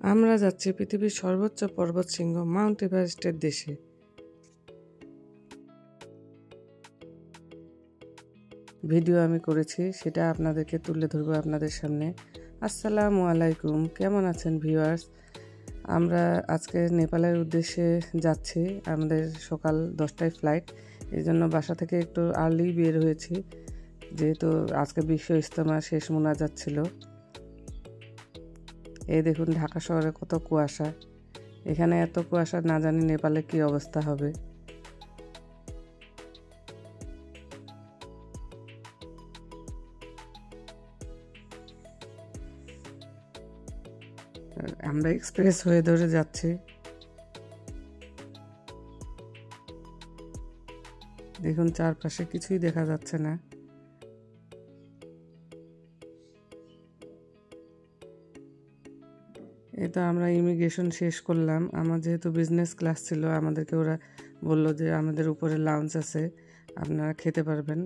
আমরা যাচ্ছি পৃথিবীর সর্বোচ্চ পর্বতশৃঙ্গ মাউন্ট এভারেস্টের দেশে। ভিডিও আমি করেছি, সেটা আপনাদেরকে তুলে ধরবো আপনাদের সামনে। আসসালামু আলাইকুম, কেমন আছেন ভিউয়ার্স? আমরা আজকে নেপালের উদ্দেশ্যে যাচ্ছি। আমাদের সকাল 10টায় ফ্লাইট, এই জন্য বাসা থেকে একটু আর্লি বের হয়েছি, যেহেতু আজকে বিশ্ব ইজতেমা শেষ মোনাজাত ছিল। এই দেখুন ঢাকা শহরে কত কুয়াশা। এখানে এত কুয়াশা, না জানি নেপালে কি অবস্থা হবে। আমরা এক্সপ্রেস হয়ে ধরে যাচ্ছি। দেখুন চারপাশে কিছুই দেখা যাচ্ছে না। এই তো আমরা ইমিগ্রেশন শেষ করলাম। আমার যেহেতু বিজনেস ক্লাস ছিল, আমাদেরকে ওরা বলল যে আমাদের উপরে লাউঞ্জ আছে, আপনারা খেতে পারবেন,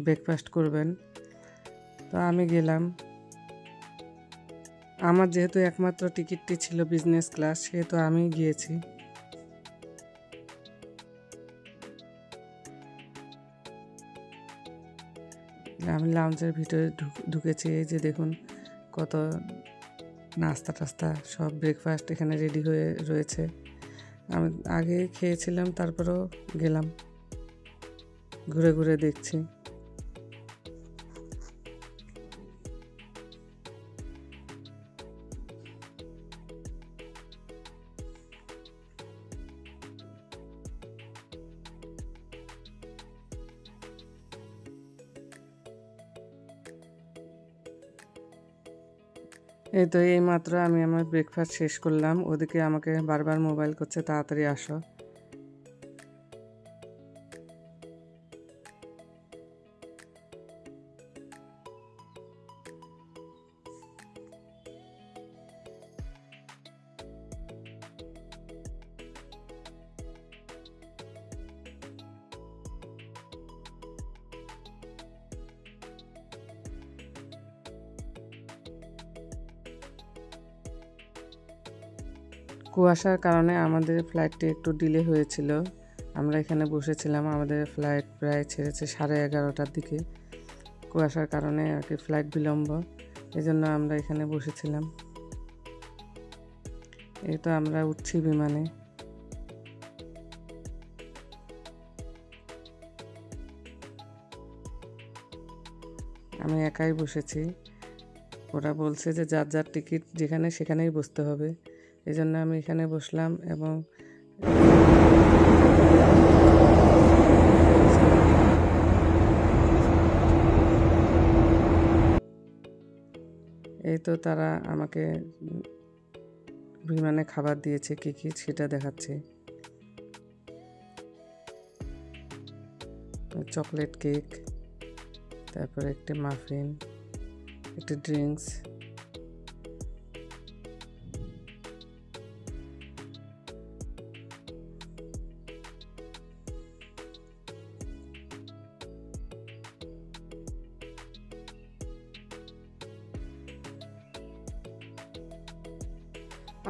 ব্রেকফাস্ট করবেন। তো আমি গেলাম। আমার যেহেতু একমাত্র টিকিটটি ছিল বিজনেস ক্লাস, সেহেতু আমি গিয়েছি। আমি লাউঞ্জের ভিতরে ঢুকেছি। এই যে দেখুন কত নাস্তা টাস্তা সব ব্রেকফাস্ট এখানে রেডি হয়ে রয়েছে। আমি আগে খেয়েছিলাম, তারপরেও গেলাম, ঘুরে ঘুরে দেখছি। এই তো এই মাত্র আমি আমার ব্রেকফাস্ট শেষ করলাম। ওদিকে আমাকে বারবার মোবাইল করছে, তাড়াতাড়ি আসো। কুয়াশার কারণে আমাদের ফ্লাইটটি একটু ডিলে হয়েছিল। আমরা এখানে বসেছিলাম, আমাদের ফ্লাইট প্রায় ছেড়েছে 11:30টার দিকে। কুয়াশার কারণে আর কি ফ্লাইট বিলম্ব, এই জন্য আমরা এখানে বসেছিলাম। এই তো আমরা উঠছি বিমানে। আমি একাই বসেছি। ওরা বলছে যে যার যার টিকিট যেখানে সেখানেই বসতে হবে, এই জন্য আমি এখানে বসলাম। এবং এই তো তারা আমাকে বিমানে খাবার দিয়েছে, কী কী সেটা দেখাচ্ছে। চকলেট কেক, তারপরে একটি মাফিন, একটি ড্রিঙ্কস।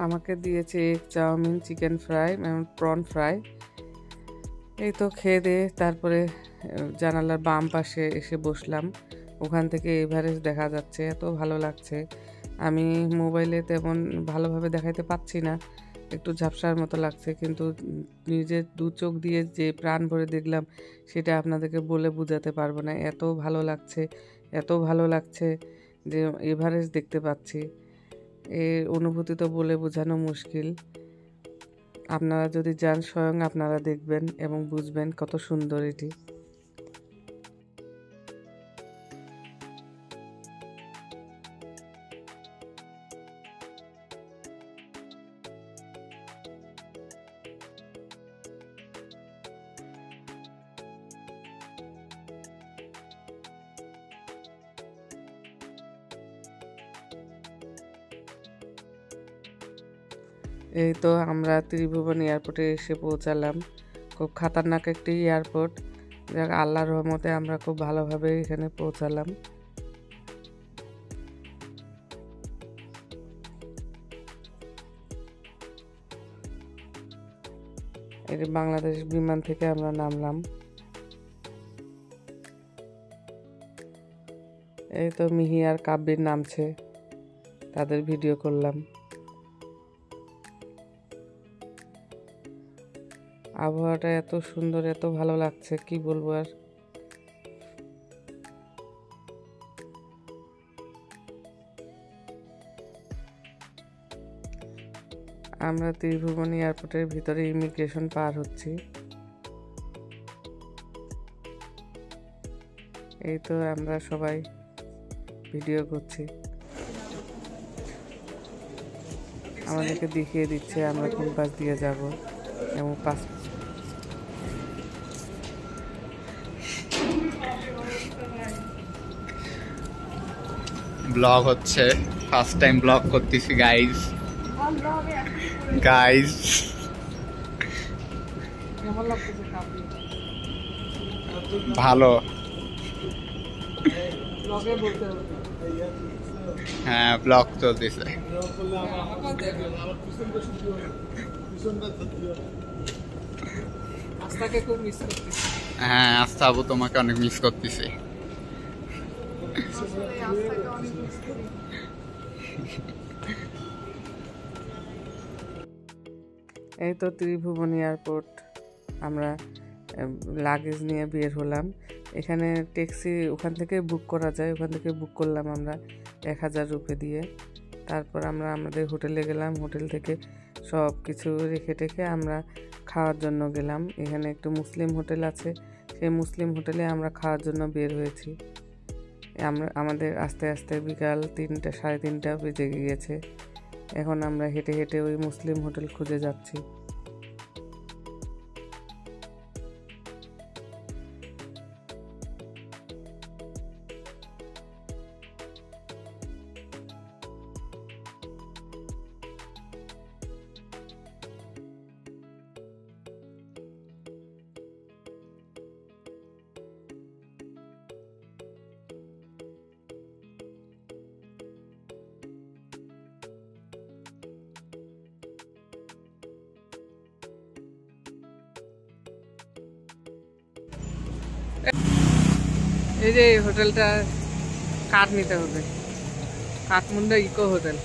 আমাকে দিয়েছে এগ চাউমিন, চিকেন ফ্রাই এবং প্রন ফ্রাই। এই তো খেয়ে দিয়ে তারপরে জানালার বাম পাশে এসে বসলাম। ওখান থেকে এভারেস্ট দেখা যাচ্ছে, এত ভালো লাগছে। আমি মোবাইলে তেমন ভালোভাবে দেখাইতে পাচ্ছি না, একটু ঝাপসার মতো লাগছে, কিন্তু নিজের দু চোখ দিয়ে যে প্রাণ ভরে দেখলাম, সেটা আপনাদেরকে বলে বোঝাতে পারবো না। এত ভালো লাগছে, এত ভালো লাগছে যে এভারেস্ট দেখতে পাচ্ছি। এই অনুভূতি তো বলে বোঝানো মুশকিল। আপনারা যদি যান, স্বয়ং আপনারা দেখবেন এবং বুঝবেন কত সুন্দর এটি। এই তো আমরা ত্রিভুবন এয়ারপোর্টে এসে পৌঁছালাম। খুব খাতারনাক একটি এয়ারপোর্ট, যাক আল্লাহর রহমতে আমরা খুব ভালোভাবে এখানে পৌঁছালাম। এই যে বাংলাদেশ বিমান থেকে আমরা নামলাম। এই তো মিহি আর কাব্যির নামছে, তাদের ভিডিও করলাম। আবহাওয়াটা এত সুন্দর, এত ভালো লাগছে, কি বলবো আর। আমরা ত্রিভুবন এয়ারপোর্টের ভিতরে ইমিগ্রেশন পার হচ্ছি। এই তো আমরা সবাই ভিডিও করছি, আমাদেরকে দেখিয়ে দিচ্ছে আমরা কোন পাশ দিয়ে যাব এবং ব্লগ হচ্ছে, ফার্স্ট টাইম ব্লগ করতেছি গাইজ। ভালো, হ্যাঁ ব্লগ চলতেছে। হ্যাঁ আস্থা আবু, তোমাকে অনেক মিস করতেছি। এই তো ত্রিভুবন এয়ারপোর্ট, আমরা লাগেজ নিয়ে বের হলাম। এখানে ট্যাক্সি ওখান থেকে বুক করা যায়, ওখান থেকে বুক করলাম আমরা 1000 রুপি দিয়ে। তারপর আমরা আমাদের হোটেলে গেলাম, হোটেল থেকে সব কিছু রেখে টেখে আমরা খাওয়ার জন্য গেলাম। এখানে একটু মুসলিম হোটেল আছে, সেই মুসলিম হোটেলে আমরা খাওয়ার জন্য বের হয়েছি। আমাদের আস্তে আস্তে বিকাল 3টা 3:30 বেজে গিয়েছে। এখন আমরা হেঁটে হেঁটে ওই মুসলিম হোটেল খুঁজে যাচ্ছি। এই যে হোটেলটা কার্ড নিতে হবে, কাঠমান্ডু ইকো হোটেল।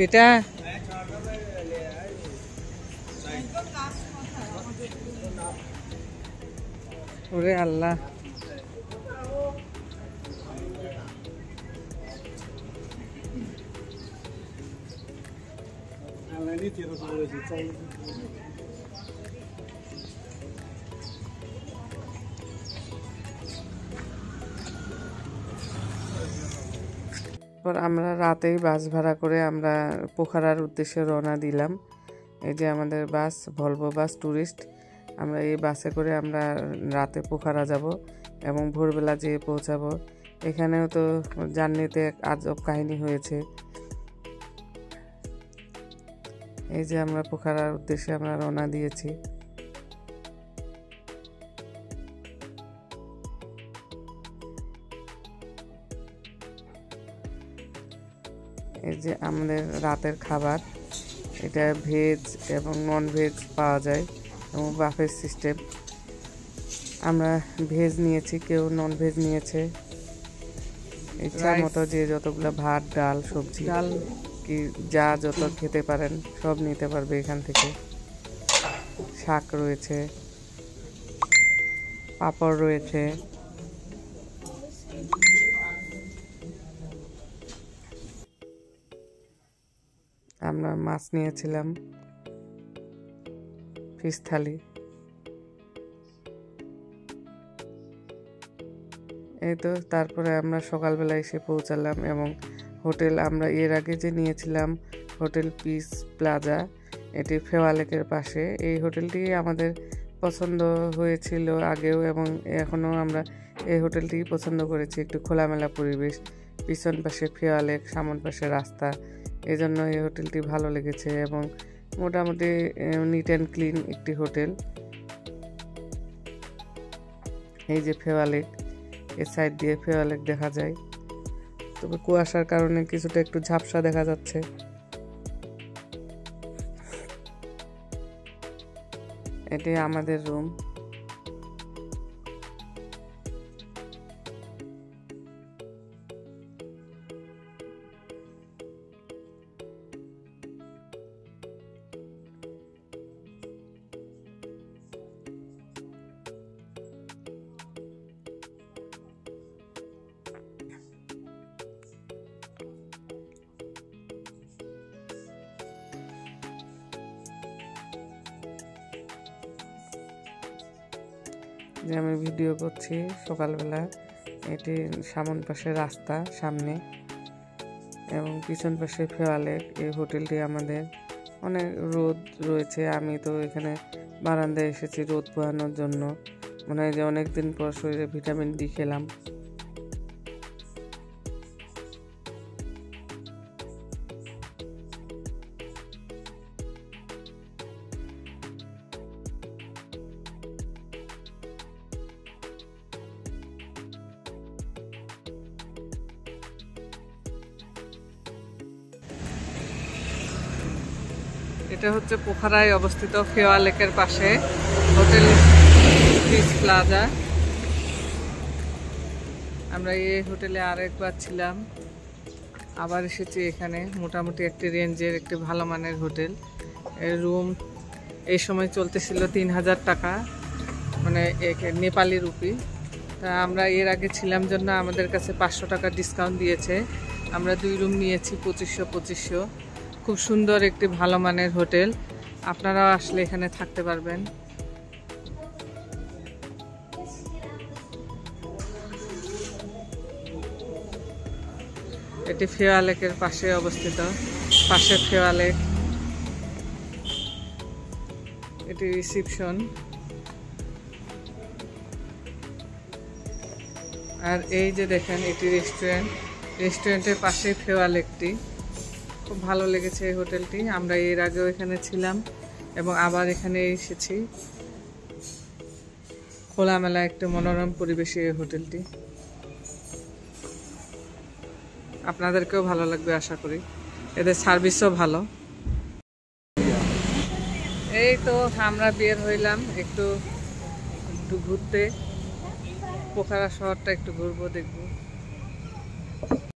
এটা ওরে আল্লাহ, আমরা রাতেই বাস ভাড়া করে আমরা পোখারার উদ্দেশ্যে রওনা দিলাম। এই যে আমাদের বাস, ভলভো বাস ট্যুরিস্ট। আমরা এই বাসে করে আমরা রাতে পোখারা যাব এবং ভোরবেলা যেয়ে পৌঁছাবো। এখানেও তো জার্নিতে এক আজব কাহিনী হয়েছে। এই যে আমরা পোখারার উদ্দেশ্যে আমরা রওনা দিয়েছি। এই যে আমাদের রাতের খাবার, এটা ভেজ এবং নন ভেজ পাওয়া যায় এবং বাফেট সিস্টেম। আমরা ভেজ নিয়েছি, কেউ নন ভেজ নিয়েছে। ইচ্ছা মতো যে যতগুলো ভাত, ডাল, সবজি, ডাল কি যা যত খেতে পারেন সব নিতে পারবে এখান থেকে। শাক রয়েছে, পাঁপড় রয়েছে। আমরা মাছ নিয়েছিলাম, ফিশ থালি। এই তো তারপরে আমরা সকালবেলা এসে পৌঁছালাম এবং হোটেল আমরা এর আগে যে নিয়েছিলাম হোটেল পিস প্লাজা, এটি ফেওয়া লেকের পাশে। এই হোটেলটি আমাদের পছন্দ হয়েছিল আগেও এবং এখনও আমরা এই হোটেলটি পছন্দ করেছি। একটু খোলামেলা পরিবেশ, পিছন পাশে ফেওয়া লেক, সামন পাশে রাস্তা, এই জন্য এই হোটেলটি ভালো লেগেছে এবং মোটামুটি নিট অ্যান্ড ক্লিন একটি হোটেল। এই যে ফেওয়া লেক, এর সাইড দিয়ে ফেওয়া লেক দেখা যায়, তবে কুয়াশার কারণে কিছুটা একটু ঝাপসা দেখা যাচ্ছে। এটি আমাদের রুম। যে আমি ভিডিও করছি সকালবেলা, এটি সামন পাশে রাস্তা সামনে এবং পিছন পাশে ফেওয়া লেক। এই হোটেলটি আমাদের অনেক রোদ রয়েছে, আমি তো এখানে বারান্দায় এসেছি রোদ পোহানোর জন্য। মনে হয় যে অনেকদিন পর শরীরে ভিটামিন ডি খেলাম। এটা হচ্ছে পোখারায় অবস্থিত ফেওয়া লেকের পাশে হোটেল পিস প্লাজা। আমরা এই হোটেলে আরেকবার ছিলাম, আবার এসেছি এখানে। মোটামুটি একটি রেঞ্জের একটি ভালো মানের হোটেল। রুম এই সময় চলতেছিল 3000 টাকা, মানে নেপালি রুপি। তা আমরা এর আগে ছিলাম জন্য আমাদের কাছে 500 টাকা ডিসকাউন্ট দিয়েছে। আমরা 2 রুম নিয়েছি 2500। খুব সুন্দর একটি ভালো মানের হোটেল, আপনারাও আসলে এখানে থাকতে পারবেন। এটি ফেওয়া লেকের পাশে অবস্থিত, পাশে ফেওয়া লেক। এটি রিসিপশন, আর এই যে দেখেন এটি রেস্টুরেন্ট। রেস্টুরেন্টের পাশে ফেওয়া লেকটি। খুব ভালো লেগেছে এই হোটেলটি। আমরা এর আগেও এখানে ছিলাম এবং আবার এখানে এসেছি। খোলামেলা একটা মনোরম পরিবেশে এই হোটেলটি। আপনাদেরকেও ভালো লাগবে আশা করি, এদের সার্ভিসও ভালো। এই তো আমরা বের হইলাম একটু ঘুরতে, পোখারা শহরটা একটু ঘুরবো, দেখবো।